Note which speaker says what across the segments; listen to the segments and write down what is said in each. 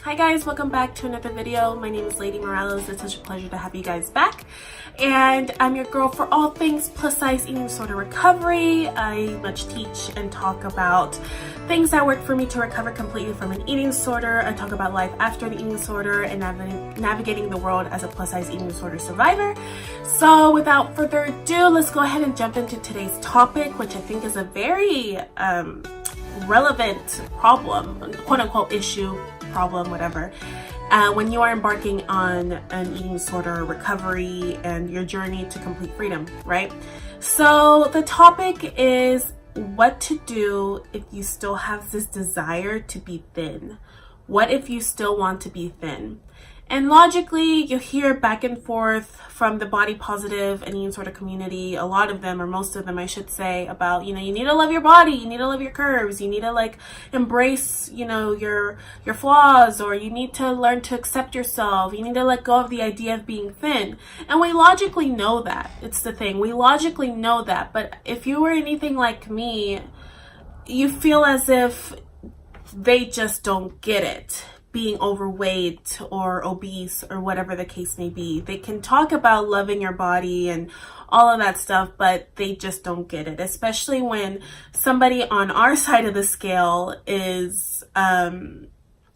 Speaker 1: Hi guys, welcome back to another video. My name is Lady Morales. It's such a pleasure to have you guys back. And I'm your girl for all things plus size eating disorder recovery. I much teach and talk about things that work for me to recover completely from an eating disorder. I talk about life after an eating disorder and navigating the world as a plus size eating disorder survivor. So without further ado, let's go ahead and jump into today's topic, which I think is a very relevant problem, quote unquote issue, problem, whatever, when you are embarking on an eating disorder recovery and your journey to complete freedom, right? So the topic is what to do if you still have this desire to be thin. What if you still want to be thin? And logically, you hear back and forth from the body positive and eating disorder community, a lot of them, or most of them, I should say, about, you need to love your body, you need to love your curves, you need to embrace, your flaws, or you need to learn to accept yourself, you need to let go of the idea of being thin. And we logically know that. It's the thing. We logically know that. But if you were anything like me, you feel as if they just don't get it. Being overweight or obese or whatever the case may be. They can talk about loving your body and all of that stuff, but they just don't get it, especially when somebody on our side of the scale is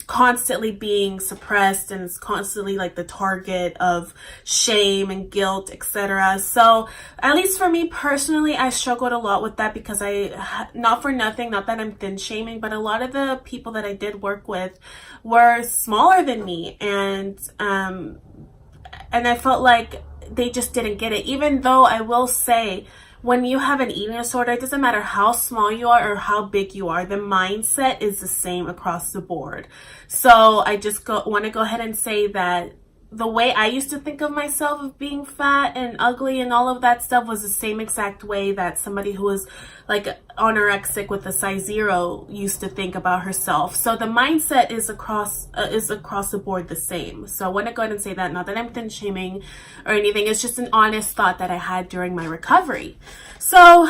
Speaker 1: constantly being suppressed and is constantly the target of shame and guilt, etc. So at least for me personally, I struggled a lot with that because not for nothing, not that I'm thin shaming, but a lot of the people that I did work with were smaller than me, and I felt like they just didn't get it. Even though I will say, when you have an eating disorder, it doesn't matter how small you are or how big you are, the mindset is the same across the board. So I just want to go ahead and say that the way I used to think of myself of being fat and ugly and all of that stuff was the same exact way that somebody who was anorexic with a size 0 used to think about herself. So the mindset is across the board the same. So I want to go ahead and say that, not that I'm thin shaming or anything. It's just an honest thought that I had during my recovery. So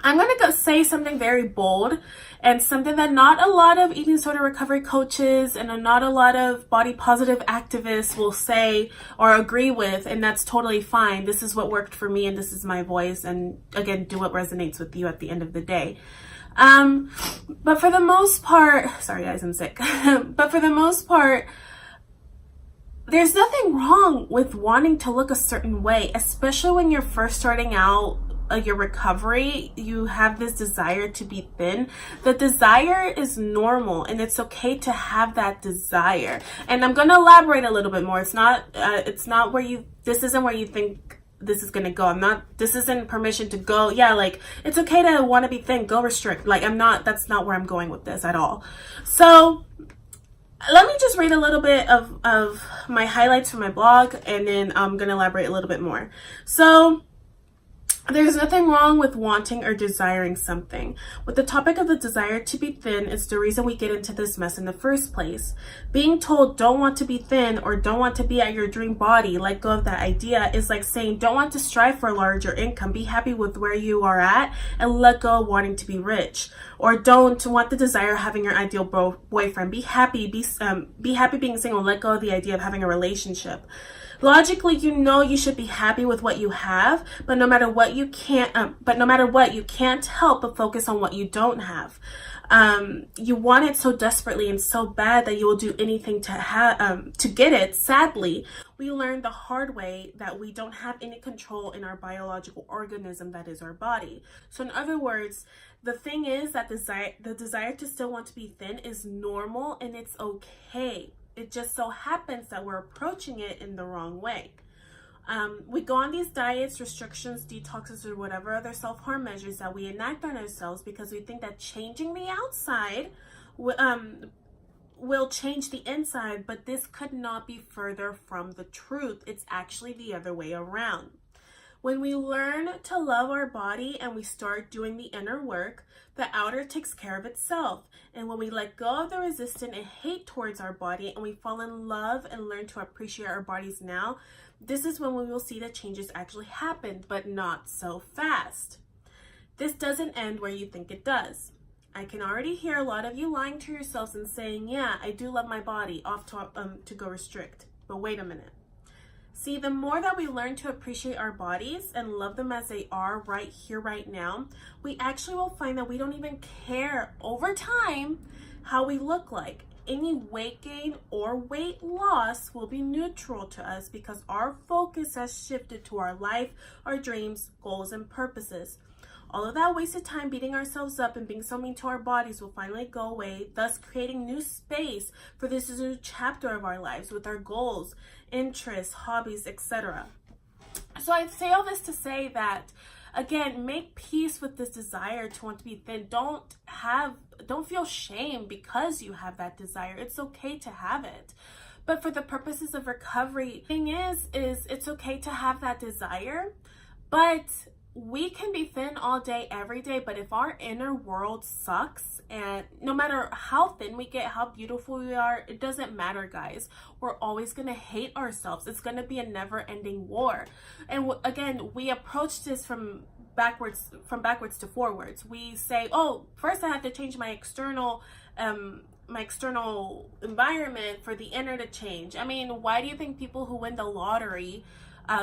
Speaker 1: I'm going to say something very bold and something that not a lot of eating disorder recovery coaches and not a lot of body positive activists will say or agree with, and that's totally fine. This is what worked for me and this is my voice, and again, do what resonates with you at the end of the day. But for the most part, sorry guys, I'm sick. But for the most part, there's nothing wrong with wanting to look a certain way, especially when you're first starting out your recovery. You have this desire to be thin. The desire is normal and it's okay to have that desire. And I'm going to elaborate a little bit more. It's not where this isn't where you think this is going to go. This isn't permission to go, it's okay to want to be thin, go restrict. That's not where I'm going with this at all. So let me just read a little bit of my highlights from my blog, and then I'm going to elaborate a little bit more. So there's nothing wrong with wanting or desiring something. With the topic of the desire to be thin, it's the reason we get into this mess in the first place. Being told don't want to be thin or don't want to be at your dream body, let go of that idea, is like saying don't want to strive for a larger income, be happy with where you are at and let go of wanting to be rich. Or don't want the desire of having your ideal boyfriend, be happy being single, let go of the idea of having a relationship. Logically, you should be happy with what you have, but no matter what, you can't help but focus on what you don't have. You want it so desperately and so bad that you will do anything to get it. Sadly, we learned the hard way that we don't have any control in our biological organism that is our body. So in other words, the thing is that the desire to still want to be thin is normal and it's okay. It just so happens that we're approaching it in the wrong way. We go on these diets, restrictions, detoxes, or whatever other self-harm measures that we enact on ourselves because we think that changing the outside will change the inside, but this could not be further from the truth. It's actually the other way around. When we learn to love our body and we start doing the inner work, the outer takes care of itself. And when we let go of the resistance and hate towards our body and we fall in love and learn to appreciate our bodies now, this is when we will see that changes actually happen, but not so fast. This doesn't end where you think it does. I can already hear a lot of you lying to yourselves and saying, yeah, I do love my body, off to go restrict. But wait a minute. See, the more that we learn to appreciate our bodies and love them as they are right here, right now, we actually will find that we don't even care over time how we look like. Any weight gain or weight loss will be neutral to us because our focus has shifted to our life, our dreams, goals, and purposes. All of that wasted time beating ourselves up and being so mean to our bodies will finally go away, thus creating new space for this new chapter of our lives with our goals, interests, hobbies, etc. So I say all this to say that, again, make peace with this desire to want to be thin. Don't feel shame because you have that desire. It's okay to have it. But for the purposes of recovery, the thing is it's okay to have that desire, but we can be thin all day, every day, but if our inner world sucks, and no matter how thin we get, how beautiful we are, it doesn't matter, guys. We're always going to hate ourselves. It's going to be a never-ending war. And again, we approach this from backwards to forwards. We say, oh, first I have to change my external environment for the inner to change. I mean, why do you think people who win the lottery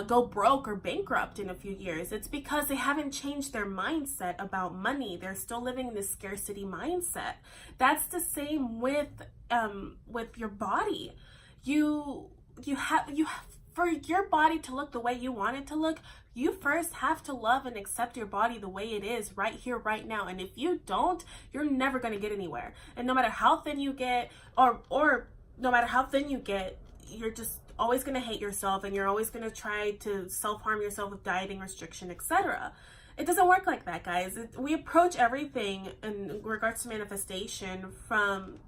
Speaker 1: go broke or bankrupt in a few years? It's because they haven't changed their mindset about money. They're still living in this scarcity mindset. That's the same with your body. You have for your body to look the way you want it to look, you first have to love and accept your body the way it is right here, right now. And if you don't, you're never going to get anywhere. And no matter how thin you get, or no matter how thin you get, you're just always going to hate yourself, and you're always going to try to self-harm yourself with dieting, restriction, etc. It doesn't work like that, guys. We approach everything in regards to manifestation from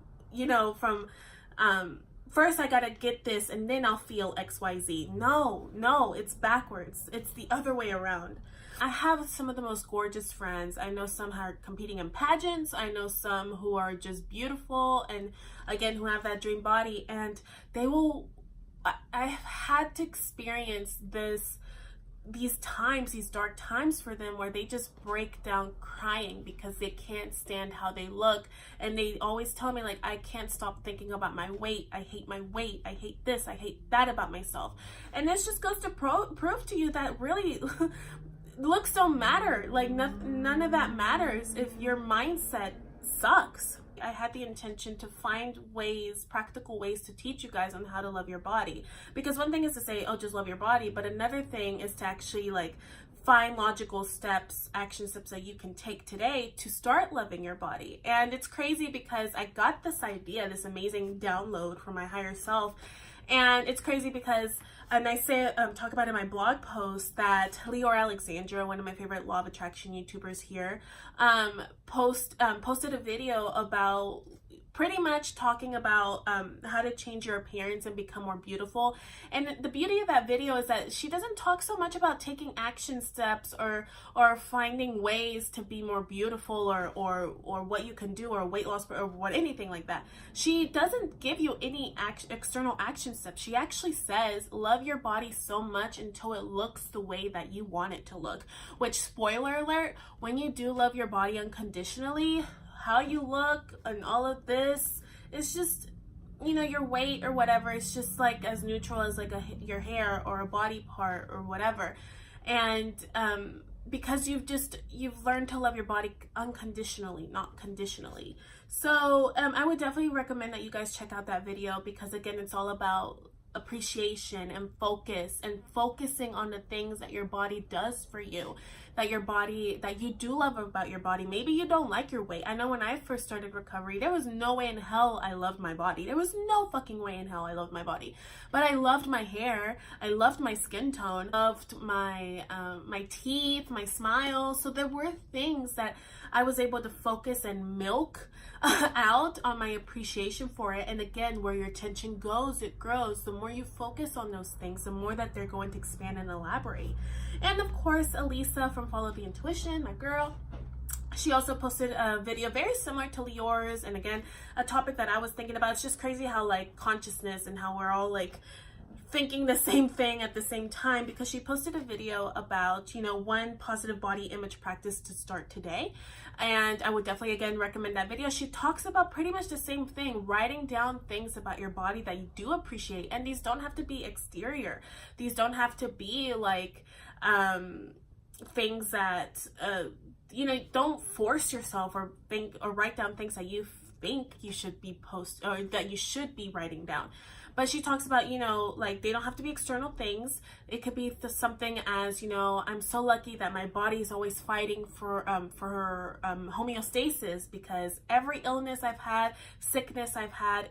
Speaker 1: first I gotta get this and then I'll feel XYZ. No, it's backwards. It's the other way around. I have some of the most gorgeous friends. I know some who are competing in pageants. I know some who are just beautiful and, again, who have that dream body. And I've had to experience these dark times for them where they just break down crying because they can't stand how they look. And they always tell me, like, I can't stop thinking about my weight. I hate my weight. I hate this. I hate that about myself. And this just goes to prove to you that really looks don't matter. Like, none of that matters if your mindset sucks. I had the intention to find practical ways to teach you guys on how to love your body. Because one thing is to say, oh, just love your body. But another thing is to actually find logical steps, action steps that you can take today to start loving your body. And it's crazy because I got this idea, this amazing download from my higher self. And it's crazy because, and I talk about in my blog post that Leor Alexandra, one of my favorite law of attraction YouTubers here, posted a video about pretty much talking about how to change your appearance and become more beautiful. And the beauty of that video is that she doesn't talk so much about taking action steps or finding ways to be more beautiful or what you can do or weight loss or anything like that. She doesn't give you any external action steps. She actually says, love your body so much until it looks the way that you want it to look. Which, spoiler alert, when you do love your body unconditionally, how you look and all of this, it's just, your weight or whatever, it's just as neutral as your hair or a body part or whatever. And because you've learned to love your body unconditionally, not conditionally. So I would definitely recommend that you guys check out that video, because again, it's all about appreciation and focusing on the things that your body does for you, that you do love about your body. Maybe you don't like your weight. I know when I first started recovery, there was no way in hell I loved my body. There was no fucking way in hell I loved my body. But I loved my hair. I loved my skin tone. Loved my teeth, my smile. So there were things that I was able to focus and milk out on my appreciation for it. And again, where your attention goes, it grows. The more you focus on those things, the more that they're going to expand and elaborate. And of course, Elisa from Follow the Intuition, my girl, she also posted a video very similar to Leor's, and again, a topic that I was thinking about. It's just crazy how consciousness and how we're all thinking the same thing at the same time, because she posted a video about, you know, one positive body image practice to start today. And I would definitely, again, recommend that video. She talks about pretty much the same thing, writing down things about your body that you do appreciate. And these don't have to be exterior. These don't have to be like things that, you know, don't force yourself or think or write down things that you think you should be or that you should be writing down. But she talks about, you know, like, they don't have to be external things. It could be something as, you know, I'm so lucky that my body is always fighting for homeostasis, because every illness I've had, sickness I've had,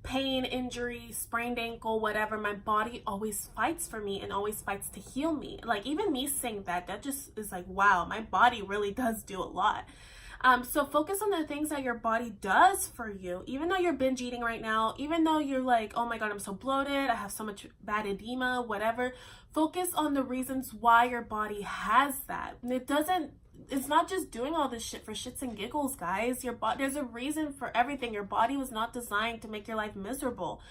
Speaker 1: pain, injury, sprained ankle, whatever, my body always fights for me and always fights to heal me. Like, even me saying that just is like, wow, my body really does do a lot. So focus on the things that your body does for you, even though you're binge eating right now, even though you're like, oh my God, I'm so bloated, I have so much bad edema, whatever. Focus on the reasons why your body has that. And it's not just doing all this shit for shits and giggles, guys. There's a reason for everything. Your body was not designed to make your life miserable.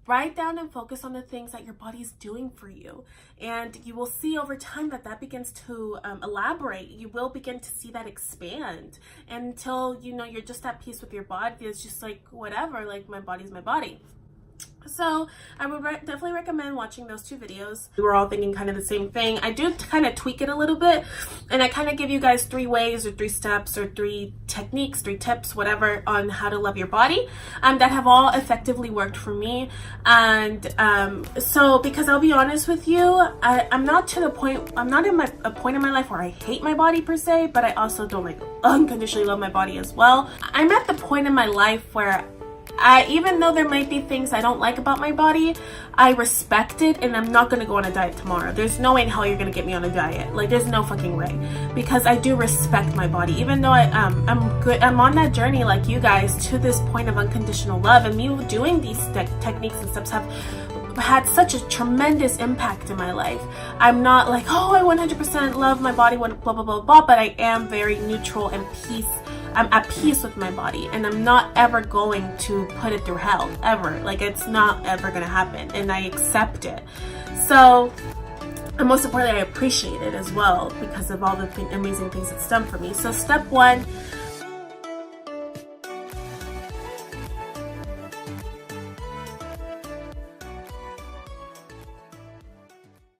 Speaker 1: Write down and focus on the things that your body's doing for you. And you will see over time that begins to elaborate. You will begin to see that expand until, you know, you're just at peace with your body. It's just like, whatever, like, my body's my body. So I would definitely recommend watching those two videos. We were all thinking kind of the same thing. I do kind of tweak it a little bit, and I kind of give you guys 3 ways or 3 steps or 3 techniques, 3 tips, whatever, on how to love your body that have all effectively worked for me. And so, because I'll be honest with you, I'm not in a point in my life where I hate my body per se, but I also don't like unconditionally love my body as well. I'm at the point in my life where even though there might be things I don't like about my body, I respect it, and I'm not going to go on a diet tomorrow. There's no way in hell you're going to get me on a diet. Like, there's no fucking way, because I do respect my body. Even though I'm on that journey like you guys to this point of unconditional love, and me doing these techniques and steps have had such a tremendous impact in my life. I'm not like, oh, I 100% love my body, blah, blah, blah, blah, but I am very neutral and peace. I'm at peace with my body, and I'm not ever going to put it through hell, ever. Like, it's not ever gonna happen, and I accept it. So, and most importantly, I appreciate it as well, because of all the amazing things it's done for me. So step 1,